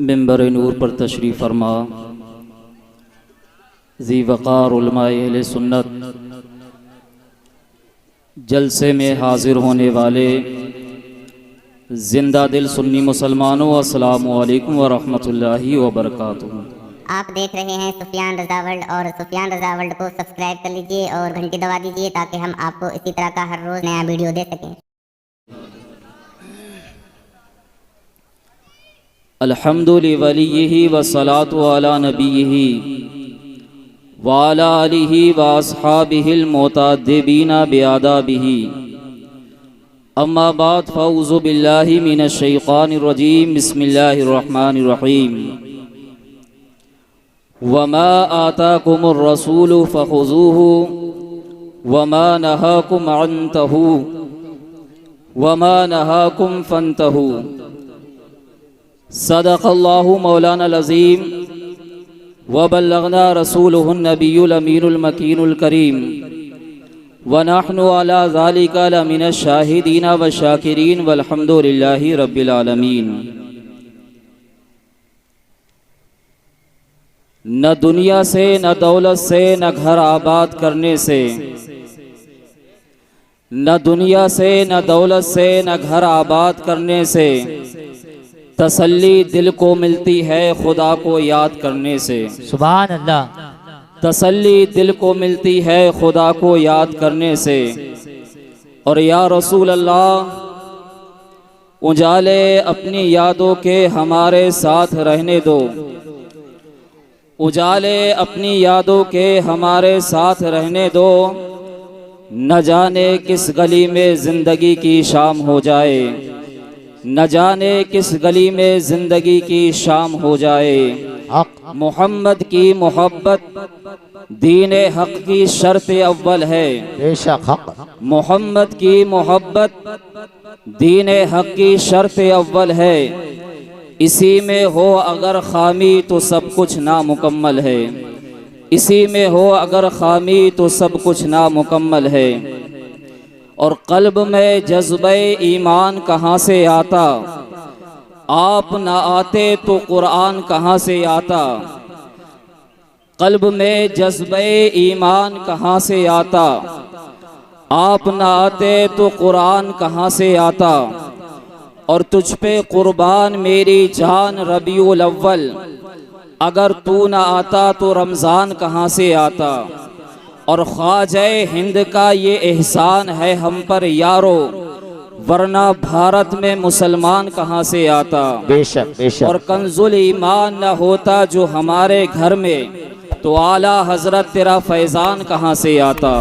मिंबर नूर पर तशरीफ़ फरमा ज़ी वक़ार उलमाए अहले सुन्नत जलसे में हाज़िर होने वाले ज़िंदा दिल सुन्नी मुसलमानों, अस्सलामु अलैकुम व रहमतुल्लाहि व बरकातुहू। आप देख रहे हैं सुफियान रज़ा वर्ल्ड और सुफियान रज़ा वर्ल्ड को सब्सक्राइब कर लीजिए और घंटी दबा दीजिए ताकि हम आपको इसी तरह का हर रोज़ नया वीडियो दे सकें। अल्हम्दुलिल्लाहि वलिय्यिही व सलातु अला नबिय्यिही व अला आलिही व अस्हाबिहिल मुतअद्दिबीना बिआदाबिही। अम्मा बाद फ़ऊज़ु बिल्लाहि मिनश शैतानिर रजीम। बिस्मिल्लाहिर रहमानिर रहीम। वमा आताकुमुर रसूलु फ़ख़ुज़ूहु वमा नहाकुम अन्तहु वमा नहाकुम फ़न्तहु। सदक़ल्लाहु मौलाना अज़ीम व बल्लगना रसूलुहुन नबियुल अमीनुल मकीनुल करीम व नहनु अला ज़ालिका लमिनश शाहिदीना व शाकिरीन वल्हम्दुलिल्लाहि रब्बिल आलमीन। न दुनिया से, न दौलत से, न घर आबाद करने से, न दुनिया से, न दौलत से, न घर आबाद करने से तसल्ली दिल को मिलती है खुदा को याद करने से। सुभान अल्लाह। तसल्ली दिल को मिलती है खुदा को याद करने से। और या रसूल अल्लाह, उजाले अपनी यादों के हमारे साथ रहने दो। उजाले अपनी यादों के हमारे साथ रहने दो। न जाने किस गली में ज़िंदगी की शाम हो जाए, न जाने किस गली में ज़िंदगी की शाम हो जाए। मोहम्मद की मोहब्बत दीन हक की शर्त अव्वल है। बेशक हक। मोहम्मद की मोहब्बत दीन हक की शर्त अव्वल है। इसी में हो अगर खामी तो सब कुछ नामुकम्मल है। इसी में हो अगर खामी तो सब कुछ नामुकम्मल है। और कल्ब में जज्बे ईमान कहाँ से आता, आप न आते तो कुरान कहाँ से आता। कल्ब में जज्बे ईमान कहाँ से आता, आप न आते तो कुरान कहाँ से आता। और तुझ पे कुर्बान मेरी जान रबीउल अव्वल, अगर तू न आता तो रमज़ान कहाँ से आता। और ख्वाजे हिंद का ये एहसान है हम पर यारो, वरना भारत में मुसलमान कहाँ से आता। बेशक बेशक। और कंजुल ईमान न होता जो हमारे घर में तो आला हजरत तेरा फैज़ान कहाँ से आता।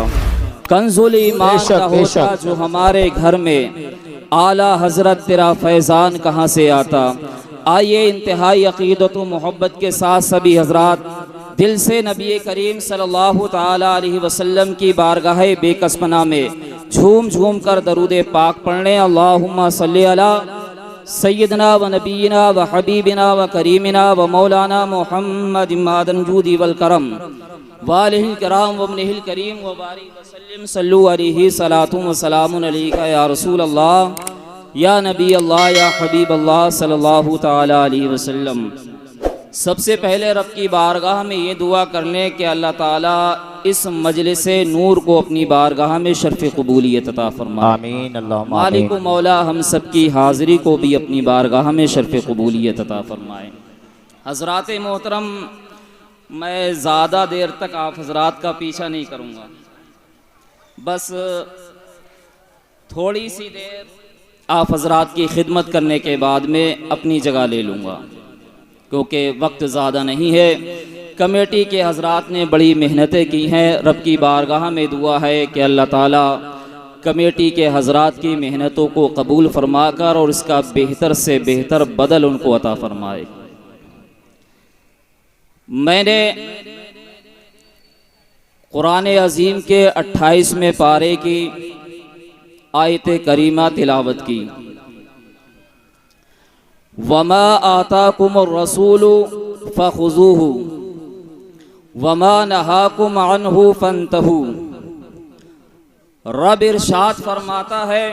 कंजुल ईमान न होता जो हमारे घर में आला हजरत तेरा फैज़ान कहाँ से आता। आइए इंतहाई अक़ीदत व मोहब्बत के साथ सभी हजरात दिल से नबी करीम सल्लल्लाहु ताला अलैहि वसल्लम की बारगाह बेकसपना में झूम झूम कर दरूद पाक पढ़ने। अल्लाहुम्मा सल्ली अला सय्यदना व नबीना व हबीबिना व करीमिना व मौलाना मुहम्मद मादन जूदी वल करम वालिहिल किराम व इब्निहिल करीम व बारिक वसल्लिम सल्लु अलैहि सलातु व सलामुन अलैका या रसूल अल्लाह या नबी अल्लाह या हबीब अल्लाह सल्लल्लाहु ताला अलैहि वसल्लम। सबसे पहले रब की बारगाह में ये दुआ कर लें कि अल्लाह ताला इस मजलिस नूर को अपनी बारगाह में शर्फ़ क़बूलियत अता फरमाए। आमीन अल्लाहुम्मा आमीन। मालिक मौला हम सब की हाज़िरी को भी अपनी बारगाह में शर्फ़ क़बूलियत अता फरमाए। हज़रात मोहतरम, मैं ज़्यादा देर तक आप हज़रात का पीछा नहीं करूँगा, बस थोड़ी सी देर आप हज़रात की खिदमत करने के बाद में अपनी जगह ले लूँगा क्योंकि वक्त ज़्यादा नहीं है। कमेटी के हज़रात ने बड़ी मेहनतें की हैं। रब की बारगाह में दुआ है कि अल्लाह ताला कमेटी के हज़रात की मेहनतों को कबूल फरमाकर और इसका बेहतर से बेहतर बदल उनको अता फरमाए। मैंने कुरान अज़ीम के 28वें पारे की आयत करीमा तिलावत की। वमा आताकुमुर रसूलु फ़ख़ुज़ूहु वमा नहाकुम अन्हु फ़न्तहु। रब इरशाद फरमाता है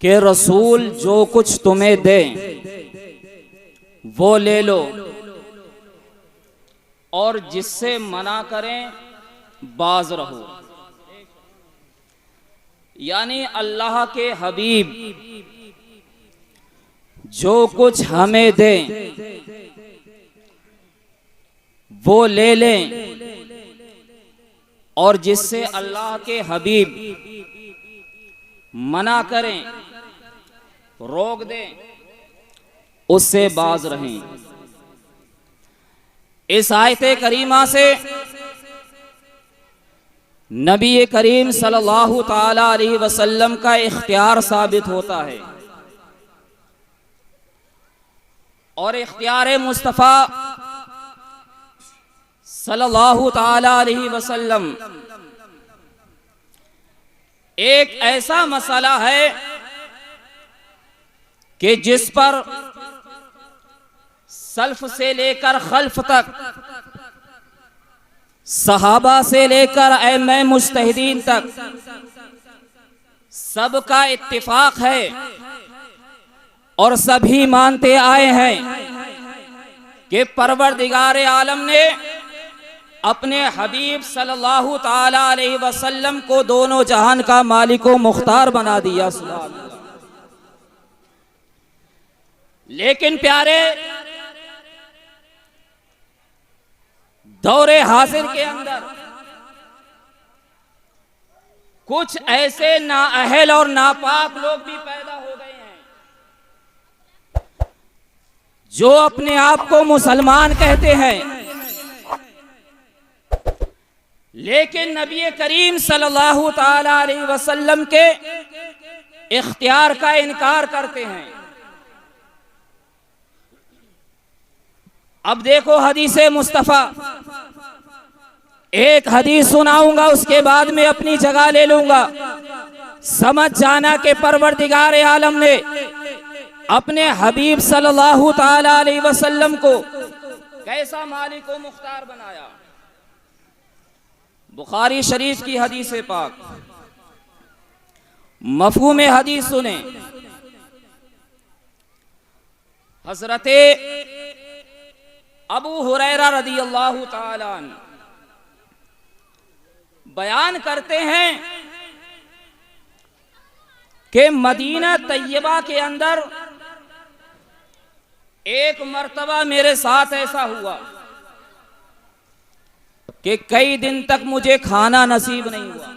कि रसूल जो कुछ तुम्हें दें वो ले लो, और जिससे मना करें बाज रहो। यानी अल्लाह के हबीब जो कुछ हमें दें वो ले लें, और जिससे अल्लाह के हबीब मना करें, रोक दें, उससे बाज रहें। इस आयत करीमा से नबी करीम सल्लल्लाहु ताला अलैहि वसल्लम का इख्तियार साबित होता है, और इख्तियार मुस्तफ़ा सल्लल्लाहु ताला अलैहि वसल्लम एक ऐसा मसला है कि जिस पर सल्फ से लेकर खल्फ तक, सहाबा से लेकर अइम्मा मुज्तहिदीन तक सबका इत्तिफाक है, और सभी मानते आए हैं कि परवरदिगार आलम ने अपने हबीब सल्लल्लाहु ताला अलैहि वसल्लम को दोनों जहान का मालिक व मुख्तार बना दिया। सुभान अल्लाह। लेकिन प्यारे, दौरे हाजिर के अंदर कुछ ऐसे नाअहल और नापाक लोग भी पैदा हो गए हैं जो अपने आप को मुसलमान कहते हैं, लेकिन नबी करीम सल्लल्लाहु ताला अलैहि वसल्लम के इख्तियार का इनकार करते हैं। अब देखो हदीस मुस्तफ़ा, एक हदीस सुनाऊंगा, उसके बाद में अपनी जगह ले लूंगा। समझ जाना कि परवरदिगार आलम ने अपने हबीब सल्लल्लाहु ताला अलैहि वसल्लम को कैसा मालिक व मुख्तार बनाया। बुखारी शरीफ की हदीस पाक, मफहूम हदीस सुने। हजरते अबू हुरैरा रदियल्लाहु ताला अन्हु बयान करते हैं कि मदीना तैयबा के अंदर एक मर्तबा मेरे साथ ऐसा हुआ कि कई दिन तक मुझे खाना नसीब नहीं हुआ।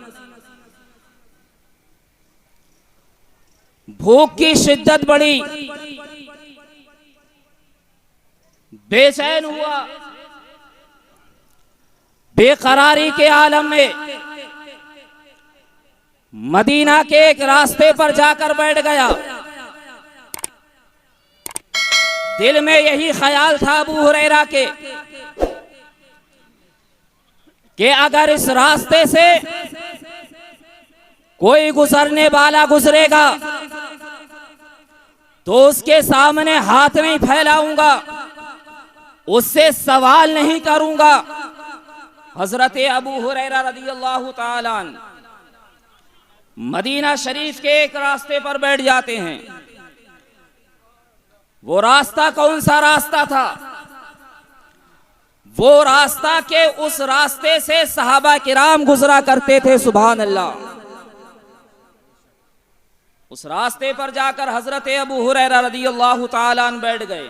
भूख की शिद्दत बढ़ी, बेचैन हुआ, बेकरारी के आलम में मदीना के एक रास्ते पर जाकर बैठ गया। दिल में यही ख्याल था अबू हुरैरा के कि अगर इस रास्ते से कोई गुजरने वाला गुजरेगा तो उसके सामने हाथ नहीं फैलाऊंगा, उससे सवाल नहीं करूंगा। हजरत अबू हुरैरा रदियल्लाहु ताला अन्हु मदीना शरीफ के एक रास्ते पर बैठ जाते हैं। वो रास्ता कौन सा रास्ता था? वो रास्ता के उस रास्ते से सहाबा किराम गुजरा करते थे। सुभान अल्लाह। उस रास्ते पर जाकर हजरत अबू हुरैरा रदियल्लाहु ताला अन्हु बैठ गए।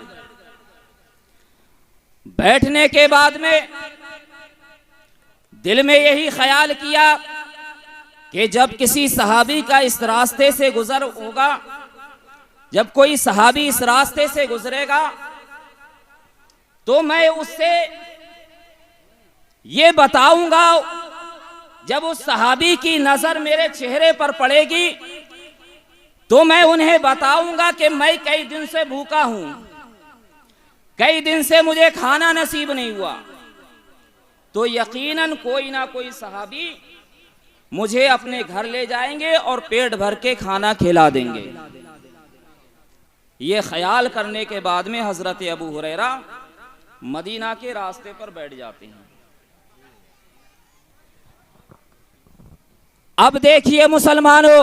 बैठने के बाद में दिल में यही ख्याल किया कि जब किसी सहाबी का इस रास्ते से गुजर होगा, जब कोई सहाबी इस रास्ते से गुजरेगा तो मैं उससे ये बताऊंगा, जब उस सहाबी की नजर मेरे चेहरे पर पड़ेगी तो मैं उन्हें बताऊंगा कि मैं कई दिन से भूखा हूं, कई दिन से मुझे खाना नसीब नहीं हुआ। तो यकीनन कोई ना कोई सहाबी मुझे अपने घर ले जाएंगे और पेट भर के खाना खिला देंगे। ये ख्याल करने के बाद में हजरत अबू हुरैरा मदीना के रास्ते पर बैठ जाते हैं। अब देखिए मुसलमानों,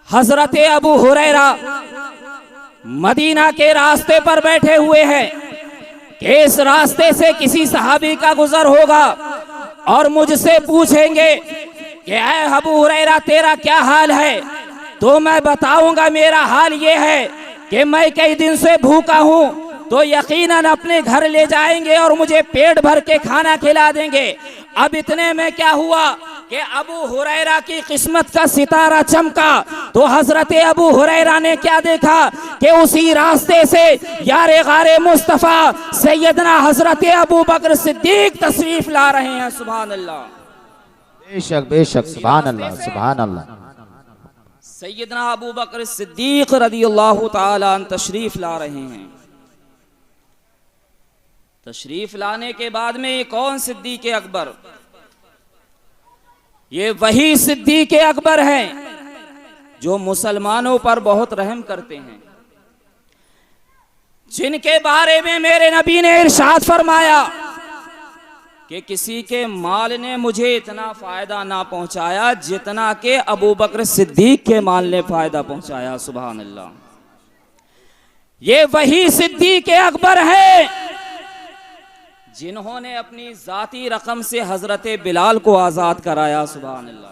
हजरत अबू हुरैरा मदीना के रास्ते पर बैठे हुए हैं कि इस रास्ते से किसी सहाबी का गुजर होगा और मुझसे पूछेंगे कि ऐ अबू हुरैरा तेरा क्या हाल है, तो मैं बताऊंगा मेरा हाल ये है कि मैं कई दिन से भूखा हूँ, तो यकीनन अपने घर ले जाएंगे और मुझे पेट भर के खाना खिला देंगे। अब इतने में क्या हुआ कि अबू हुरैरा की किस्मत का सितारा चमका, तो हजरत अबू हुरैरा ने क्या देखा कि उसी रास्ते से यारे गारे मुस्तफा सैयदना हजरत अबू बकर सिद्दीक तशरीफ ला रहे हैं। सुभान अल्लाह, बेशक बेशक, सुभान अल्लाह सुभान अल्लाह। सैयदना अबू बकर सिद्दीक रदियल्लाहु ताला अन्हु तशरीफ ला रहे हैं। तशरीफ लाने के बाद में ये कौन सिद्दीक अकबर? ये वही सिद्दीक अकबर हैं जो मुसलमानों पर बहुत रहम करते हैं, जिनके बारे में मेरे नबी ने इरशाद फरमाया कि किसी के माल ने मुझे इतना फायदा ना पहुंचाया जितना कि अबू बकर सिद्दीक के माल ने फायदा पहुंचाया। सुभान अल्लाह, ये वही सिद्दीक अकबर है जिन्होंने अपनी जाती रकम से हजरत बिलाल को आजाद कराया। सुभान अल्लाह।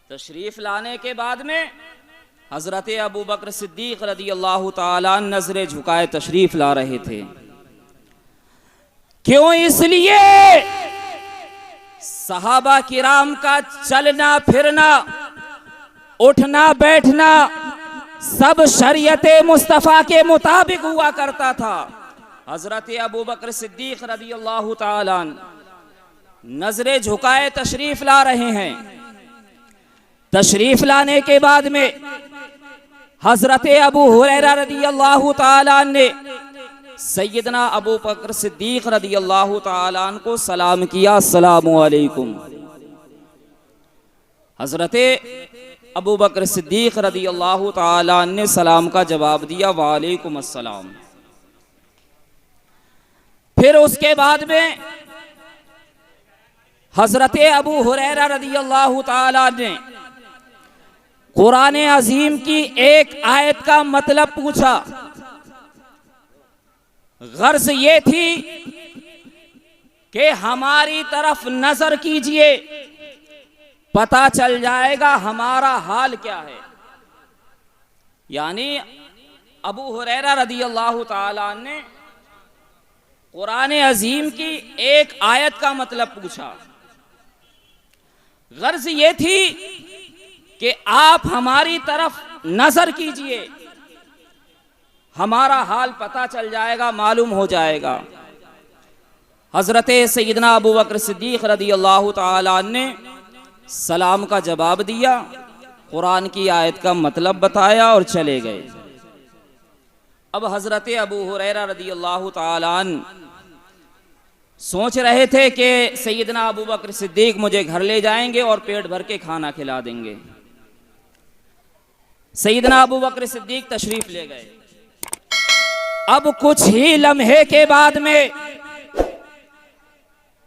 तशरीफ लाने के बाद में हजरत अबू बकर सिद्दीक रदियल्लाहु ताला नजरे झुकाए तशरीफ ला रहे थे। क्यों? इसलिए सहाबा किराम का चलना फिरना, उठना बैठना सब शरीयत मुस्तफा के मुताबिक हुआ करता था। हजरत अबू बकर सिद्दीक रदियल्लाहु ताला नजरे झुकाए तशरीफ ला रहे हैं। तशरीफ लाने के बाद में हजरत अबू हुरैरा रदियल्लाहु ताला ने सैयदना अबू बकर सिद्दीक रदियल्लाहु ताला को सलाम किया, अस्सलामु अलैकुम। हजरत अबू बकर सिद्दीक रदियल्लाहु ताला ने सलाम का जवाब दिया, वालेकुम अस्सलाम। फिर उसके बाद में हजरत अबू हुरैरा रदियल्लाहु ताला ने कुरान अजीम की एक आयत का मतलब पूछा। गर्ज ये थी कि हमारी तरफ नजर कीजिए, पता चल जाएगा हमारा हाल क्या है। यानी अबू हुरैरा रदियल्लाहु ताला ने कुरान अजीम की एक आयत का मतलब पूछा। गर्ज ये थी कि आप हमारी तरफ नजर कीजिए, हमारा हाल पता चल जाएगा, मालूम हो जाएगा। हजरत सैयदना अबू बकर सिद्दीक रदियल्लाहु ताला ने सलाम का जवाब दिया, कुरान की आयत का मतलब बताया और चले गए। अब हजरत अबू हुरैरा रदियल्लाहु ताला सोच रहे थे कि सैयदना अबू बकर सिद्दीक मुझे घर ले जाएंगे और पेट भर के खाना खिला देंगे। सैयदना अबू बकर सिद्दीक तशरीफ ले गए। अब कुछ ही लम्हे के बाद में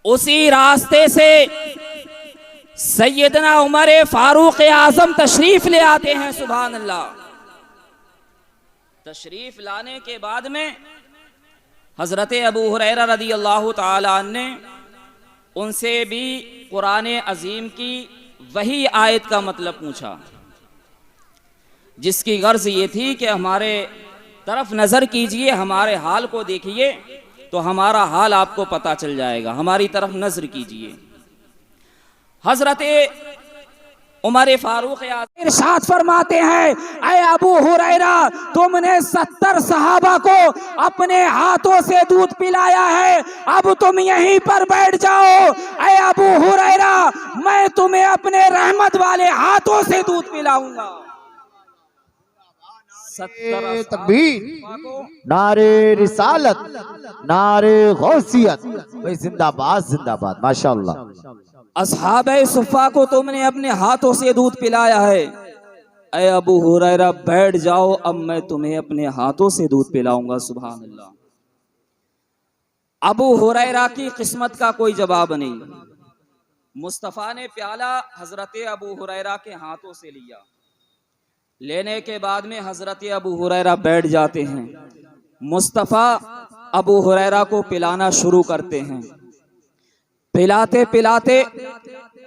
उसी रास्ते से सैयदना उमर फारूक आजम तशरीफ ले आते हैं। सुभान अल्लाह। तशरीफ लाने के बाद में हजरत अबू हुरैरा रदियल्लाहु ताला ने उनसे भी कुरान अजीम की वही आयत का मतलब पूछा, जिसकी गर्ज ये थी कि हमारे तरफ नजर कीजिए, हमारे हाल को देखिए, तो हमारा हाल आपको पता चल जाएगा, हमारी तरफ नजर कीजिए। हजरत उमर फारूक इरशाद फरमाते हैं, ऐ अबू हुरैरा तुमने 70 सहाबा को अपने हाथों से दूध पिलाया है, अब तुम यहीं पर बैठ जाओ। ऐ अबू हुरैरा मैं तुम्हें अपने रहमत वाले हाथों से दूध पिलाऊंगा। 70 तकबीर, नारे रिसालत, नारे गौसियत, भाई जिंदाबाद जिंदाबाद, माशाअल्लाह। असहाबे सुफ़ा को तुमने अपने हाथों से दूध पिलाया है, ऐ अबू हुरैरा बैठ जाओ, अब मैं तुम्हें अपने हाथों से दूध पिलाऊंगा। सुभान अल्लाह। अबू हुरैरा की किस्मत का कोई जवाब नहीं। मुस्तफ़ा ने प्याला हजरत अबू हुरैरा के हाथों से लिया, लेने के बाद में हजरत अबू हुरैरा बैठ जाते हैं। मुस्तफ़ा अबू हुरैरा को पिलाना शुरू करते हैं। पिलाते पिलाते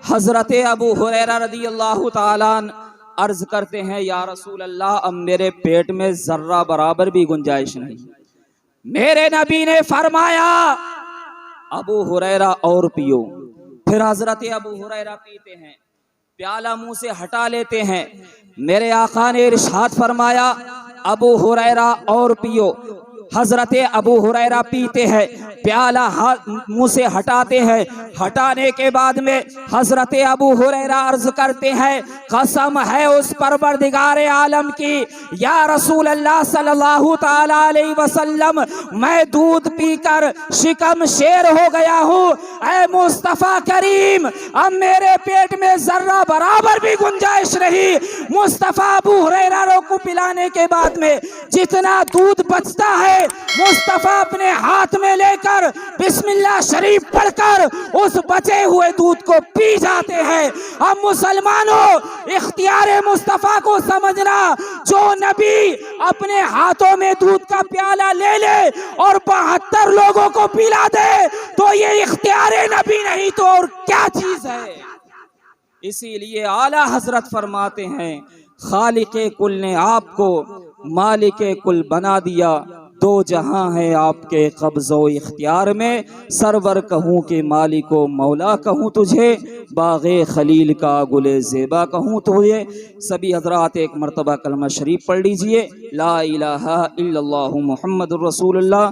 हजरत अबू हुरैरा रदियल्लाहु ताला अन्हु अर्ज करते हैं, या रसूल अल्लाह, अब मेरे पेट में जर्रा बराबर भी गुंजाइश नहीं। मेरे नबी ने फरमाया, अबू हुरैरा और पियो। फिर हजरत अबू हुरैरा पीते हैं, प्याला मुंह से हटा लेते हैं। मेरे आका ने इरशाद फरमाया, अबू हुरैरा और पियो। हजरत अबू हुरैरा पीते हैं, प्याला मुंह से हटाते हैं। हटाने के बाद में हजरत अबू हुरैरा अर्ज करते हैं, कसम है उस परवरदिगार आलम की, या रसूल अल्लाह सल्लल्लाहु ताला अलैहि वसल्लम, मैं दूध पीकर शिकम शेर हो गया हूँ। ऐ मुस्तफ़ा करीम, अब मेरे पेट में जर्रा बराबर भी गुंजाइश नहीं। मुस्तफ़ा अबू हुरैरा को पिलाने के बाद में जितना दूध बचता है, मुस्तफ़ा अपने हाथ में लेकर बिस्मिल्लाह शरीफ पढ़कर उस बचे हुए दूध को पी जाते हैं। अब मुसलमानों, इख्तियारे मुस्तफ़ा को समझना, जो नबी अपने हाथों में दूध का प्याला ले ले और 72 लोगों को पिला दे, तो ये इख्तियारे नबी नहीं तो और क्या चीज है। इसीलिए आला हजरत फरमाते हैं, खालिके कुल ने आपको मालिके कुल बना दिया, दो जहां है आपके कब्ज़ो इख्तियार में। सरवर कहूँ कि मालिको मौला कहूँ तुझे, बाग़े खलील का गुले ज़ेबा कहूँ तुझे। सभी हजरात एक मरतबा कलमा शरीफ पढ़ लीजिए, ला इलाहा इल्लल्लाहु मुहम्मदुर रसूलुल्लाह।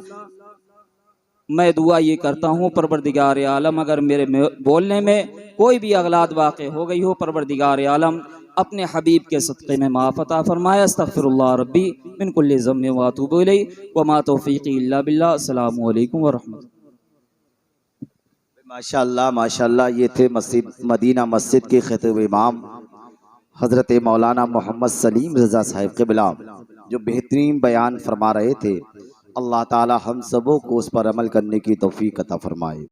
मैं दुआ ये करता हूँ, परवरदिगार आलम, अगर मेरे बोलने में कोई भी अगलात वाक़े हो गई हो, परवरदिगार आलम अपने हबीब के सदक़े में माफ़ अता फरमाए। अस्तग़फिरुल्लाह रब्बी मिन कुल्लि ज़म्बिन व अतूबु इलैहि व मा तौफ़ीक़ी इल्ला बिल्लाह। अस्सलामु अलैकुम व रहमतुल्लाह। माशाअल्लाह माशाअल्लाह। ये थे मस्जिद मदीना मस्जिद के खतीब इमाम हज़रत मौलाना मोहम्मद सलीम रज़ा साहिब क़िबला, जो बेहतरीन बयान फरमा रहे थे। अल्लाह ताला हम सबों को उस पर अमल करने की तौफ़ीक़ अता फरमाए।